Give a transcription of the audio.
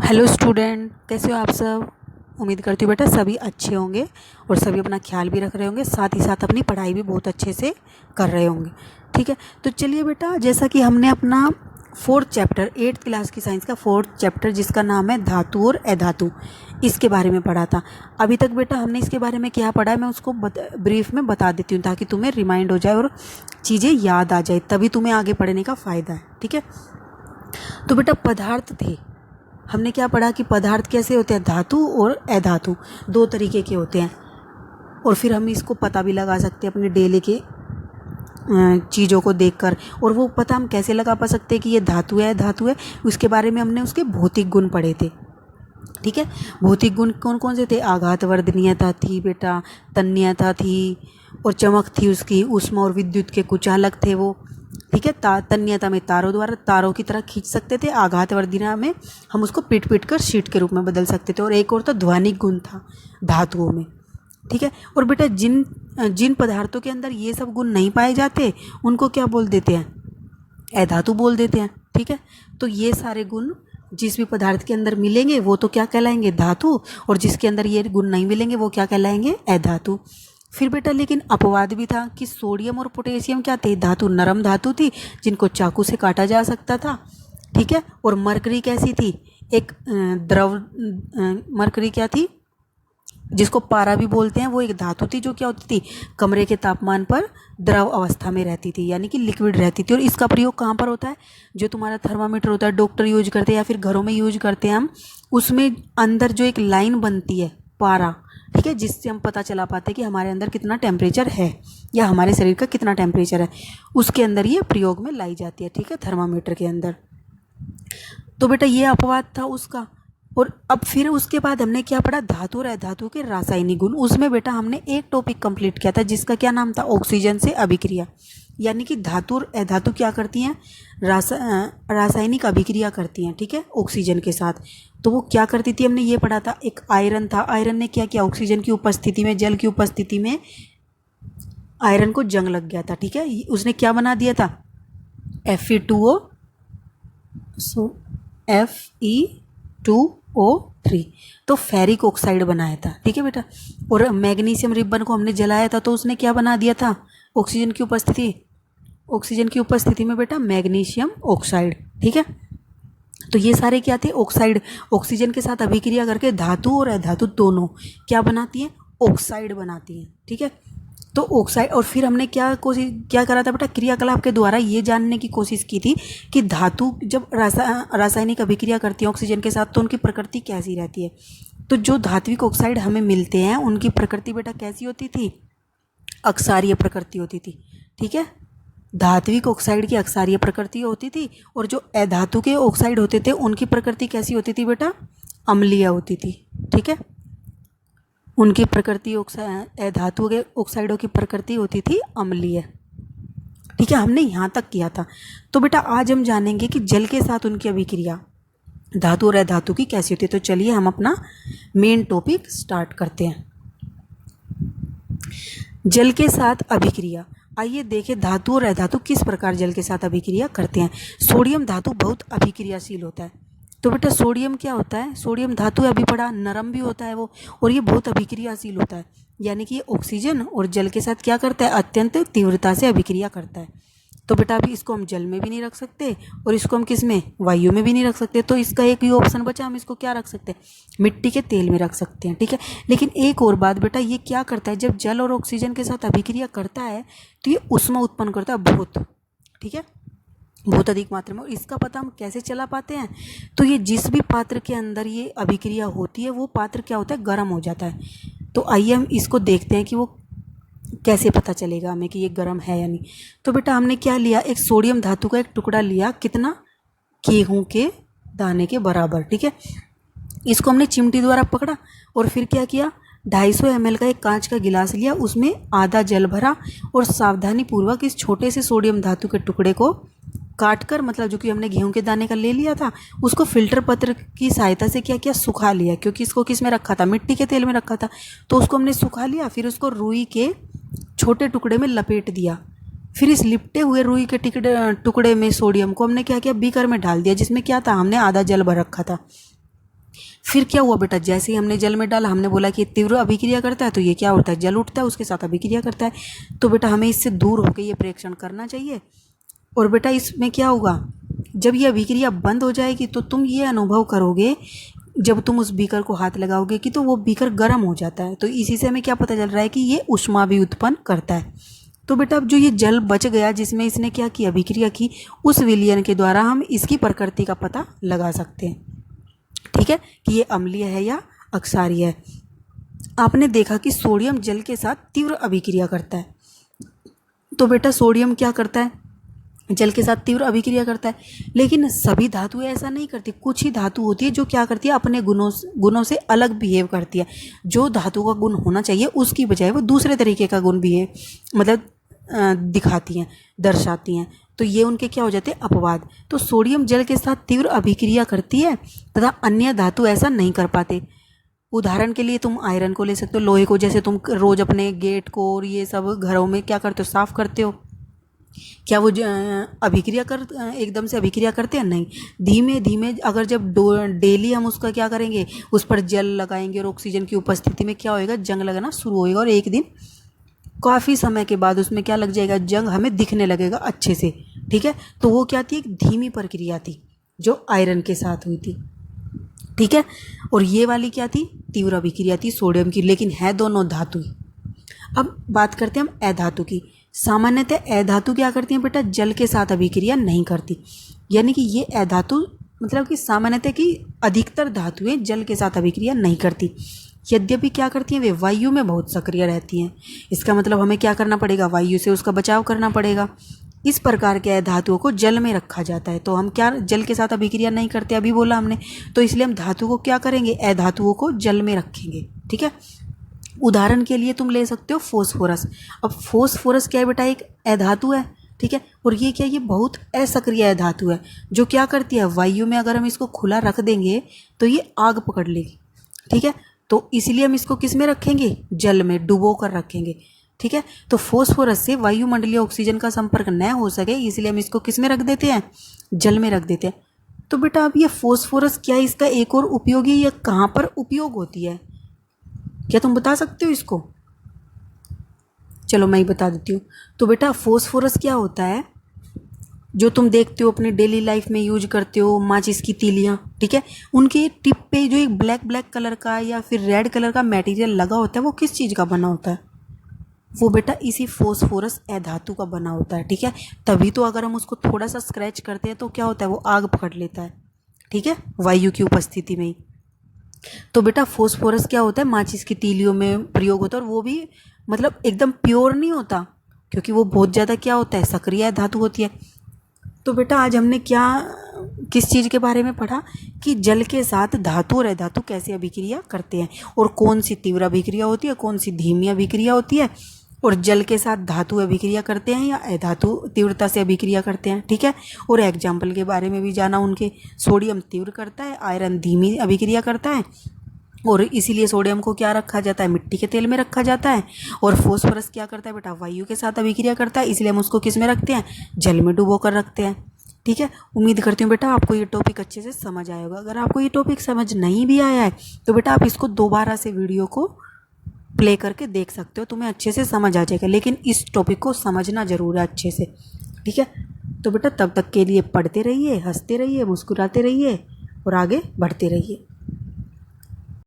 Hello student, कैसे हो आप सब। उम्मीद करती हूँ बेटा सभी अच्छे होंगे और सभी अपना ख्याल भी रख रहे होंगे, साथ ही साथ अपनी पढ़ाई भी बहुत अच्छे से कर रहे होंगे। ठीक है, तो चलिए बेटा, जैसा कि हमने अपना फोर्थ चैप्टर 8th क्लास की साइंस का फोर्थ चैप्टर जिसका नाम है धातु और अधातु, इसके बारे में पढ़ा था। अभी तक बेटा हमने इसके बारे में क्या पढ़ा है मैं उसको ब्रीफ में बता देती हूँ, ताकि तुम्हें रिमाइंड हो जाए और चीज़ें याद आ जाए, तभी तुम्हें आगे पढ़ने का फ़ायदा है। ठीक है, तो बेटा पदार्थ थे, हमने क्या पढ़ा कि पदार्थ कैसे होते हैं, धातु और अधातु, दो तरीके के होते हैं। और फिर हम इसको पता भी लगा सकते हैं अपने डेली के चीज़ों को देखकर। और वो पता हम कैसे लगा पा सकते हैं कि ये धातु है धातु है, उसके बारे में हमने उसके भौतिक गुण पढ़े थे। ठीक है, भौतिक गुण कौन कौन से थे, आघातवर्धनीयता थी बेटा, तन्यता थी और चमक थी उसकी, ऊष्मा और विद्युत के कुचालक थे वो। ठीक है, तन्यता में तारों द्वारा तारों की तरह खींच सकते थे, आघातवर्धनीयता में हम उसको पीट पीट कर शीट के रूप में बदल सकते थे। और एक और तो ध्वनिक गुण था धातुओं में। ठीक है, और बेटा जिन जिन पदार्थों के अंदर ये सब गुण नहीं पाए जाते उनको क्या बोल देते हैं, अधातु बोल देते हैं। ठीक है, तो ये सारे गुण जिस भी पदार्थ के अंदर मिलेंगे वो तो क्या कहलाएंगे, धातु, और जिसके अंदर ये गुण नहीं मिलेंगे वो क्या कहलाएंगे, अधातु। फिर बेटा लेकिन अपवाद भी था कि सोडियम और पोटेशियम क्या थे, धातु, नरम धातु थी जिनको चाकू से काटा जा सकता था। ठीक है, और मरकरी कैसी थी, एक द्रव मरकरी क्या थी जिसको पारा भी बोलते हैं, वो एक धातु थी जो क्या होती थी, कमरे के तापमान पर द्रव अवस्था में रहती थी, यानी कि लिक्विड रहती थी। और इसका प्रयोग कहाँ पर होता है, जो तुम्हारा थर्मामीटर होता है डॉक्टर यूज करते हैं या फिर घरों में यूज करते हैं हम, उसमें अंदर जो एक लाइन बनती है पारा, ठीक है, जिससे हम पता चला पाते हैं कि हमारे अंदर कितना टेम्परेचर है या हमारे शरीर का कितना टेम्परेचर है, उसके अंदर ये प्रयोग में लाई जाती है। ठीक है, थर्मामीटर के अंदर। तो बेटा ये अपवाद था उसका। और अब फिर उसके बाद हमने क्या पढ़ा, धातु और अधातु के रासायनिक गुण। उसमें बेटा हमने एक टॉपिक कंप्लीट किया था जिसका क्या नाम था, ऑक्सीजन से अभिक्रिया। यानी कि धातु और अधातु क्या करती हैं, रासायनिक अभिक्रिया करती हैं। ठीक है, ऑक्सीजन के साथ। तो वो क्या करती थी हमने ये पढ़ा था, एक आयरन था, आयरन ने क्या किया, ऑक्सीजन की उपस्थिति में, जल की उपस्थिति में आयरन को जंग लग गया था। ठीक है, उसने क्या बना दिया था, Fe2O, सो Fe2O3, तो फेरिक ऑक्साइड बनाया था। ठीक है बेटा, और मैग्नीशियम रिबन को हमने जलाया था तो उसने क्या बना दिया था, ऑक्सीजन की उपस्थिति में बेटा मैग्नीशियम ऑक्साइड। ठीक है, तो ये सारे क्या थे, ऑक्साइड, ऑक्सीजन के साथ अभिक्रिया करके धातु और अधातु दोनों क्या बनाती हैं, ऑक्साइड बनाती हैं। ठीक है, तो ऑक्साइड। और फिर हमने क्या करा था बेटा, क्रियाकलाप के द्वारा ये जानने की कोशिश की थी कि धातु जब रासायनिक अभिक्रिया करती है ऑक्सीजन के साथ तो उनकी प्रकृति कैसी रहती है। तो जो धात्विक ऑक्साइड हमें मिलते हैं उनकी प्रकृति बेटा कैसी होती थी, अक्षारीय प्रकृति होती थी। ठीक है, धात्विक ऑक्साइड की अक्षारीय प्रकृति होती थी, और जो अधातु के ऑक्साइड होते थे उनकी प्रकृति कैसी होती थी बेटा, अम्लीय होती थी। ठीक है, उनकी प्रकृति धातु के ऑक्साइडों की प्रकृति होती थी अम्लीय। ठीक है, हमने यहाँ तक किया था। तो बेटा आज हम जानेंगे कि जल के साथ उनकी अभिक्रिया धातु और अधातु की कैसी होती है। तो चलिए हम अपना मेन टॉपिक स्टार्ट करते हैं, जल के साथ अभिक्रिया। आइए देखें धातु और अधातु किस प्रकार जल के साथ अभिक्रिया करते हैं। सोडियम धातु बहुत अभिक्रियाशील होता है। तो बेटा सोडियम क्या होता है, सोडियम धातु अभी बड़ा नरम भी होता है वो, और ये बहुत अभिक्रियाशील होता है, यानी कि ये ऑक्सीजन और जल के साथ क्या करता है, अत्यंत तीव्रता से अभिक्रिया करता है। तो बेटा अभी इसको हम जल में भी नहीं रख सकते और इसको हम किस में, वायु में भी नहीं रख सकते। तो इसका एक ही ऑप्शन बचा, हम इसको क्या रख सकते हैं, मिट्टी के तेल में रख सकते हैं। ठीक है, लेकिन एक और बात बेटा, ये क्या करता है, जब जल और ऑक्सीजन के साथ अभिक्रिया करता है तो ये ऊष्मा उत्पन्न करता है बहुत। ठीक है, बहुत अधिक मात्रा में। और इसका पता हम कैसे चला पाते हैं, तो ये जिस भी पात्र के अंदर ये अभिक्रिया होती है वो पात्र क्या होता है, गर्म हो जाता है। तो आइए हम इसको देखते हैं कि वो कैसे पता चलेगा हमें कि ये गर्म है या नहीं। तो बेटा हमने क्या लिया, एक सोडियम धातु का एक टुकड़ा लिया, कितना, गेहूं के दाने के बराबर। ठीक है, इसको हमने चिमटी द्वारा पकड़ा और फिर क्या किया, 250 ml का एक कांच का गिलास लिया, उसमें आधा जल भरा और सावधानी पूर्वक इस छोटे से सोडियम धातु के टुकड़े को काट कर, मतलब जो कि हमने गेहूं के दाने का ले लिया था, उसको फिल्टर पत्र की सहायता से क्या किया, सुखा लिया। क्योंकि इसको किस में रखा था, मिट्टी के तेल में रखा था, तो उसको हमने सुखा लिया। फिर उसको रुई के छोटे टुकड़े में लपेट दिया। फिर इस लिपटे हुए रुई के टुकड़े में सोडियम को हमने क्या किया, बीकर में डाल दिया, जिसमें क्या था, हमने आधा जल भर रखा था। फिर क्या हुआ बेटा, जैसे ही हमने जल में डाला, हमने बोला कि तीव्र अभिक्रिया करता है, तो ये क्या होता है, जल उठता है, उसके साथ अभिक्रिया करता है। तो बेटा हमें इससे दूर होकर ये प्रेक्षण करना चाहिए। और बेटा इसमें क्या होगा, जब ये अभिक्रिया बंद हो जाएगी तो तुम ये अनुभव करोगे, जब तुम उस बीकर को हाथ लगाओगे कि तो वो बीकर गर्म हो जाता है। तो इसी से हमें क्या पता चल रहा है कि ये ऊष्मा भी उत्पन्न करता है। तो बेटा अब जो ये जल बच गया जिसमें इसने क्या की, अभिक्रिया की, उस विलयन के द्वारा हम इसकी प्रकृति का पता लगा सकते हैं। ठीक है, कि ये अम्लीय है या अक्षारीय है। आपने देखा कि सोडियम जल के साथ तीव्र अभिक्रिया करता है। तो बेटा सोडियम क्या करता है, जल के साथ तीव्र अभिक्रिया करता है। लेकिन सभी धातुएं ऐसा नहीं करती, कुछ ही धातु होती है जो क्या करती है, अपने गुणों से अलग बिहेव करती है। जो धातु का गुण होना चाहिए उसकी बजाय वो दूसरे तरीके का गुण बिहेव मतलब दिखाती हैं, दर्शाती हैं। तो ये उनके क्या हो जाते हैं, अपवाद। तो सोडियम जल के साथ तीव्र अभिक्रिया करती है तथा अन्य धातु ऐसा नहीं कर पाते। उदाहरण के लिए तुम आयरन को ले सकते हो, लोहे को, जैसे तुम रोज अपने गेट को और ये सब घरों में क्या करते हो, साफ करते हो। क्या वो अभिक्रिया कर एकदम से अभिक्रिया करते हैं, नहीं, धीमे धीमे। अगर जब डेली हम उसका क्या करेंगे, उस पर जल लगाएंगे और ऑक्सीजन की उपस्थिति में क्या होएगा, जंग लगना शुरू होएगा। और एक दिन काफ़ी समय के बाद उसमें क्या लग जाएगा, जंग हमें दिखने लगेगा अच्छे से। ठीक है, तो वो क्या थी, एक धीमी प्रक्रिया थी जो आयरन के साथ हुई थी। ठीक है, और ये वाली क्या थी, तीव्र अभिक्रिया थी सोडियम की, लेकिन है दोनों धातु। अब बात करते हैं हम अधातु की। सामान्यतः अधातु क्या करती हैं बेटा, जल के साथ अभिक्रिया नहीं करती। यानी कि ये अधातु मतलब कि सामान्यतः की अधिकतर धातुएं जल के साथ अभिक्रिया नहीं करती। यद्यपि क्या करती हैं, वे वायु में बहुत सक्रिय रहती हैं। इसका मतलब हमें क्या करना पड़ेगा, वायु से उसका बचाव करना पड़ेगा। इस प्रकार के अधातुओं को जल में रखा जाता है। तो हम क्या जल के साथ अभिक्रिया नहीं करते, अभी बोला हमने, तो इसलिए हम धातु को क्या करेंगे, अधातुओं को जल में रखेंगे। ठीक है, उदाहरण के लिए तुम ले सकते हो फॉस्फोरस। अब फॉस्फोरस क्या है बेटा, एक अधातु है। ठीक है, और ये क्या, ये बहुत असक्रिय धातु है जो क्या करती है, वायु में अगर हम इसको खुला रख देंगे तो ये आग पकड़ लेगी। ठीक है, तो इसलिए हम इसको किस में रखेंगे, जल में डुबो कर रखेंगे। ठीक है, तो फॉस्फोरस से वायुमंडलीय ऑक्सीजन का संपर्क न हो सके इसलिए हम इसको किस में रख देते हैं, जल में रख देते हैं। तो बेटा अब ये फॉस्फोरस क्या है, इसका एक और उपयोग है, ये कहाँ पर उपयोग होती है, क्या तुम बता सकते हो इसको? चलो मैं ही बता देती हूँ। तो बेटा फॉस्फोरस क्या होता है, जो तुम देखते हो अपने डेली लाइफ में यूज करते हो, माचिस की तीलियाँ। ठीक है, उनके टिप पे जो एक ब्लैक ब्लैक कलर का या फिर रेड कलर का मटेरियल लगा होता है, वो किस चीज़ का बना होता है, वो बेटा इसी फॉस्फोरस अधातु का बना होता है। ठीक है, तभी तो अगर हम उसको थोड़ा सा स्क्रैच करते हैं तो क्या होता है, वो आग पकड़ लेता है। ठीक है, वायु की उपस्थिति में ही। तो बेटा फॉस्फोरस क्या होता है, माचिस की तीलियों में प्रयोग होता है, और वो भी मतलब एकदम प्योर नहीं होता, क्योंकि वो बहुत ज़्यादा क्या होता है, सक्रिय धातु होती है। तो बेटा आज हमने क्या किस चीज़ के बारे में पढ़ा, कि जल के साथ धातु और अधातु कैसे अभिक्रिया करते हैं, और कौन सी तीव्र अभिक्रिया होती है, कौन सी धीमी अभिक्रिया होती है, और जल के साथ धातु अभिक्रिया करते हैं या अधातु तीव्रता से अभिक्रिया करते हैं। ठीक है, और एग्जाम्पल के बारे में भी जाना उनके, सोडियम तीव्र करता है, आयरन धीमी अभिक्रिया करता है, और इसीलिए सोडियम को क्या रखा जाता है, मिट्टी के तेल में रखा जाता है। और फॉस्फोरस क्या करता है बेटा, वायु के साथ अभिक्रिया करता है, इसलिए हम उसको किस में रखते हैं, जल में डुबो कर रखते हैं। ठीक है, उम्मीद करती हूँ बेटा आपको ये टॉपिक अच्छे से समझ आया होगा। अगर आपको ये टॉपिक समझ नहीं भी आया है तो बेटा आप इसको दोबारा से वीडियो को प्ले करके देख सकते हो, तुम्हें अच्छे से समझ आ जाएगा। लेकिन इस टॉपिक को समझना ज़रूर है अच्छे से। ठीक है, तो बेटा तब तक के लिए पढ़ते रहिए, हंसते रहिए, मुस्कुराते रहिए और आगे बढ़ते रहिए।